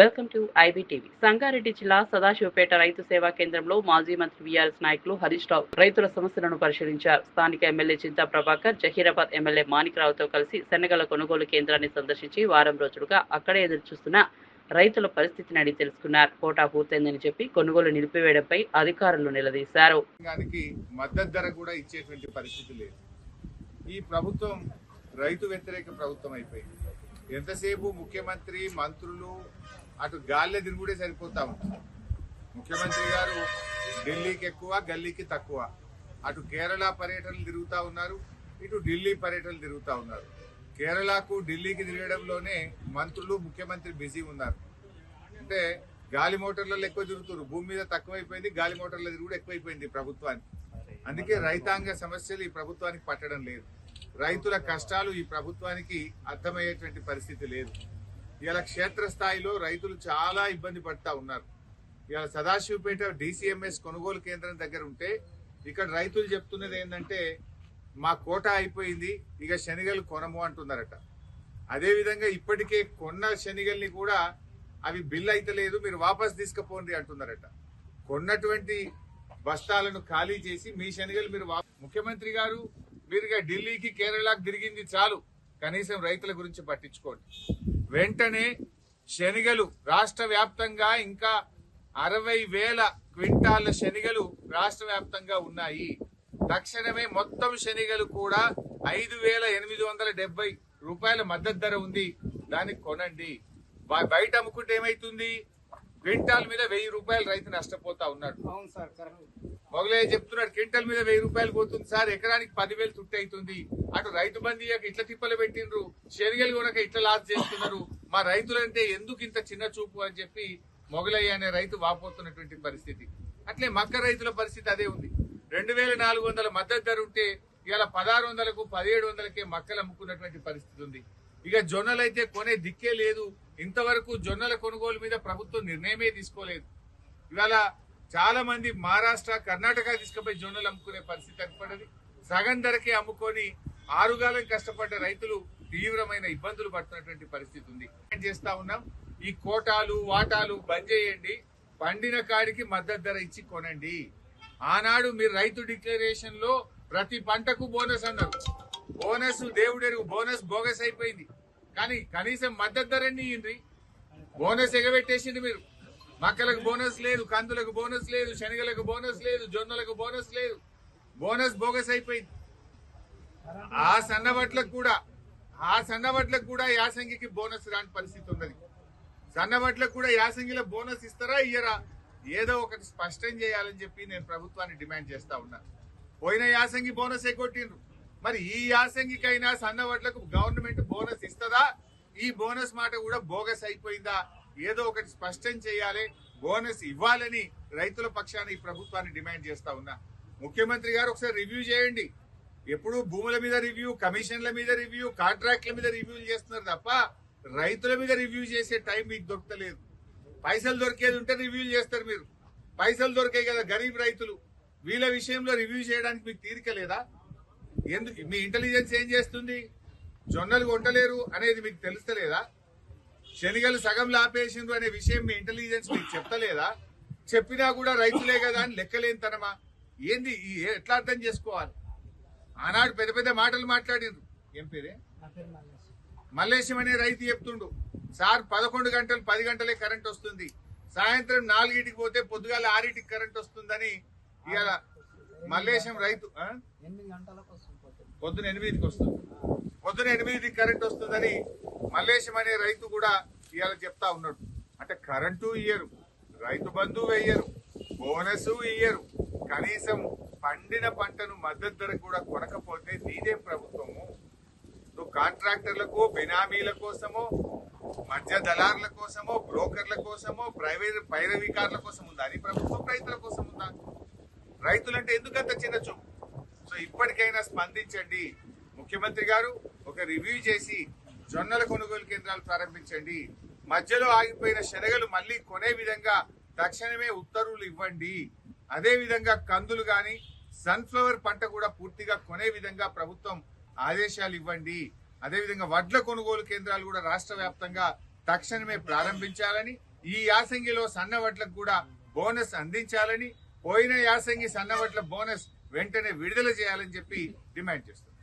Welcome to IBTV. Sangareddy జిల్లా సదాశివపేట రైతు సేవా కేంద్రంలో మాజీ మంత్రి వీఆర్ఎస్ నాయకులు హరీష్ రావు రైతుల సమస్యలను పరిశీలించారు. స్థానిక ఎమ్మెల్యే చింతా ప్రభాకర్ జహీరాబాద్ ఎమ్మెల్యే మాణిక్రావుతో కలిసి శనగల కొనుగోలు కేంద్రాన్ని సందర్శించి వారం రోజులుగా అక్కడే ఎదురుచూస్తున్న రైతుల పరిస్థితిని అడిగి తెలుసుకున్నారు. కోటా పూర్తయిందని చెప్పి కొనుగోలు నిలిపివేయడంపై అధికారులు నిలదీశారు. మద్దతు ధర కూడా ఇచ్చేటువంటి పరిస్థితి లేదు. ఈ ప్రభుత్వం రైతు వ్యతిరేక ప్రభుత్వం అయిపోయింది. ఎంతసేపు ముఖ్యమంత్రి మంత్రులు అటు గాలిలో తిరుగుడే సరిపోతా ఉంటుంది. ముఖ్యమంత్రి గారు ఢిల్లీకి ఎక్కువ, గల్లీకి తక్కువ. అటు కేరళ పర్యటనలు తిరుగుతూ ఉన్నారు, ఇటు ఢిల్లీ పర్యటనలు తిరుగుతూ ఉన్నారు. కేరళకు ఢిల్లీకి తిరగడంలోనే మంత్రులు ముఖ్యమంత్రి బిజీ ఉన్నారు. అంటే గాలి మోటార్లలో ఎక్కువ తిరుగుతారు, భూమి మీద తక్కువైపోయింది, గాలి మోటార్ల తిరుగుడు ఎక్కువైపోయింది ప్రభుత్వానికి. అందుకే రైతాంగ సమస్యలు ఈ ప్రభుత్వానికి పట్టడం లేదు. రైతుల కష్టాలు ఈ ప్రభుత్వానికి అర్థమయ్యేటువంటి పరిస్థితి లేదు. ఇలా క్షేత్రస్థాయిలో రైతులు చాలా ఇబ్బంది పడతా ఉన్నారు. ఇలా సదాశివపేట DCMS కొనుగోలు కేంద్రం దగ్గర ఉంటే ఇక్కడ రైతులు చెప్తున్నది ఏంటంటే, మా కోటా అయిపోయింది, ఇక శనిగలు కొనము అంటున్నారట. అదేవిధంగా ఇప్పటికే కొన్న శనిగల్ని కూడా అవి బిల్ అయితే లేదు, మీరు వాపస్ తీసుకుపోండి అంటున్నారట. కొన్నటువంటి బస్తాలను ఖాళీ చేసి మీ శనిగలు మీరు ముఖ్యమంత్రి గారు మీరుగా ఢిల్లీకి కేరళకు తిరిగింది చాలు, కనీసం రైతుల గురించి పట్టించుకోండి. వెంటనే శనిగలు రాష్ట్ర వ్యాప్తంగా ఇంకా 60,000 క్వింటాళ్ల శనిగలు రాష్ట్ర వ్యాప్తంగా ఉన్నాయి. తక్షణమే మొత్తం శనిగలు కూడా 5,870 రూపాయల మద్దతు ధర ఉంది, దాన్ని కొనండి. బయట అమ్ముకుంటే ఏమైతుంది, క్వింటాల్ మీద 1,000 రూపాయలు రైతు నష్టపోతా ఉన్నాడు. మొగలయ్య చెప్తున్నాడు, క్వింటల్ మీద 1,000 రూపాయలు పోతుంది సార్, ఎకరానికి 10,000 తుట్టి అవుతుంది. అటు రైతు బంధు ఇట్లా తిప్పలు పెట్టిండ్రు, శనిగలు కొనక ఇట్లా లాస్ చేస్తున్నారు, మా రైతులంటే ఎందుకు ఇంత చిన్న చూపు అని చెప్పి మొగలయ్య అనే రైతు వాపోతున్నటువంటి పరిస్థితి. అట్లే మక్క రైతుల పరిస్థితి అదే ఉంది. 2,400 మద్దతు ధర ఉంటే ఇవాళ 1,600కు 1,700కే మక్కలు అమ్ముకున్నటువంటి పరిస్థితి ఉంది. ఇక జొన్నలు అయితే కొనే దిక్కే లేదు. ఇంతవరకు జొన్నల కొనుగోలు మీద ప్రభుత్వం నిర్ణయమే తీసుకోలేదు. ఇవాళ చాలా మంది మహారాష్ట్ర, కర్ణాటక తీసుకుపోయి జొన్నలు అమ్ముకునే పరిస్థితి ఏర్పడింది. సగం ధరకే అమ్ముకొని ఆరుగాలం కష్టపడ్డ రైతులు తీవ్రమైన ఇబ్బందులు పడుతున్నటువంటి పరిస్థితి ఉంది. చేస్తా ఉన్నాం, ఈ కోటాలు వాటాలు బంద్ చేయండి, పండిన కాడికి మద్దతు ధర ఇచ్చి కొనండి. ఆనాడు మీరు రైతు డిక్లరేషన్ లో ప్రతి పంటకు బోనస్ అన్నారు. బోనస్ దేవుడెరుగు, బోనస్ బోగస్ అయిపోయింది. కానీ కనీసం మద్దతు ధరని ఇయ్యండి. బోనస్ ఎగబెట్టేసింది మీరు. మక్కలకు బోనస్ లేదు, కందులకు బోనస్ లేదు, శనగలకు బోనస్ లేదు, జొన్నలకు బోనస్ లేదు. బోనస్ బోగస్ అయిపోయింది. ఆ సన్నవడ్లకు కూడా యాసంగికి బోనస్ రాని పరిస్థితి ఉన్నది. సన్నవడ్లకు కూడా యాసంగిలో బోనస్ ఇస్తారా ఇయ్యరా, ఏదో ఒకటి స్పష్టం చేయాలని చెప్పి నేను ప్రభుత్వాన్ని డిమాండ్ చేస్తా ఉన్నా. పోయిన యాసంగి బోనస్ ఎగ్గొట్టిండ్రు, మరి ఈ యాసంగికైనా సన్నవడ్లకు గవర్నమెంట్ బోనస్ ఇస్తుందా? ఈ బోనస్ మాట కూడా బోగస్ అయిపోయిందా? ఏదో ఒకటి స్పష్టం చేయాలి, బోనస్ ఇవ్వాలని రైతుల పక్షాన ఈ ప్రభుత్వాన్ని డిమాండ్ చేస్తా ఉన్నా. ముఖ్యమంత్రి గారు ఒకసారి రివ్యూ చేయండి. ఎప్పుడు భూముల మీద రివ్యూ, కమిషన్ల మీద రివ్యూ, కాంట్రాక్ట్ల మీద రివ్యూలు చేస్తున్నారు తప్ప రైతుల మీద రివ్యూ చేసే టైం మీకు దొరకలేదు. పైసలు దొరికేది ఉంటే రివ్యూలు చేస్తారు మీరు. పైసలు దొరికాయి కదా గరీబ్ రైతులు, వీళ్ళ విషయంలో రివ్యూ చేయడానికి మీకు తీరిక లేదా? ఎందుకు మీ ఇంటెలిజెన్స్ ఏం చేస్తుంది? జొన్నలు కొంటలేరు అనేది మీకు తెలుస్తలేదా? శనిగలు సగంలో ఆపేసిండ్రు అనే విషయం మీ ఇంటెలిజెన్స్ మీకు చెప్తలేదా? చెప్పినా కూడా రైతులే కదా అని లెక్కలేనితనమా? ఏంది, ఎట్లా అర్థం చేసుకోవాలి? ఆనాడు పెద్ద పెద్ద మాటలు మాట్లాడిండ్రు. ఏం పేరే? మల్లేశం అనే రైతు చెప్తుండు, సార్ 11 గంటలు 10 గంటలే కరెంట్ వస్తుంది, సాయంత్రం 4కి పోతే పొద్దుగాల 6కి కరెంట్ వస్తుందని. ఇవాళ మల్లేశం రైతు పొద్దున 8కి వస్తుంది, పొద్దున 8కి కరెంట్ వస్తుందని మల్లేశం అనే రైతు కూడా ఇవాళ చెప్తా ఉన్నాడు. అంటే కరెంటు ఇయ్యరు, రైతు బంధు వేయరు, బోనస్ ఇయ్యరు, కనీసం పండిన పంటను మద్దతు ధర కూడా కొనకపోతే నీదేం ప్రభుత్వము? నువ్వు కాంట్రాక్టర్లకు, బినామీల కోసమో, మధ్య దళారుల కోసమో, బ్రోకర్ల కోసమో, ప్రైవేట్ పైరవీకారుల కోసం ఉందా నీ ప్రభుత్వం? రైతుల కోసం ఉందా? రైతులంటే ఎందుకంత చిన్న చూపు? సో ఇప్పటికైనా స్పందించండి. ముఖ్యమంత్రి గారు ఒక రివ్యూ చేసి జొన్నల కొనుగోలు కేంద్రాలు ప్రారంభించండి. మధ్యలో ఆగిపోయిన శనగలు మళ్లీ కొనే విధంగా తక్షణమే ఉత్తర్వులు ఇవ్వండి. అదే విధంగా కందులు గాని, సన్ఫ్లవర్ పంట కూడా పూర్తిగా కొనే విధంగా ప్రభుత్వం ఆదేశాలు ఇవ్వండి. అదేవిధంగా వడ్ల కొనుగోలు కేంద్రాలు కూడా రాష్ట్ర వ్యాప్తంగా తక్షణమే ప్రారంభించాలని, ఈ యాసంగిలో సన్నవడ్లకు కూడా బోనస్ అందించాలని, పోయిన యాసంగి సన్నవడ్ల బోనస్ వెంటనే విడుదల చేయాలని చెప్పి డిమాండ్ చేస్తున్నాం.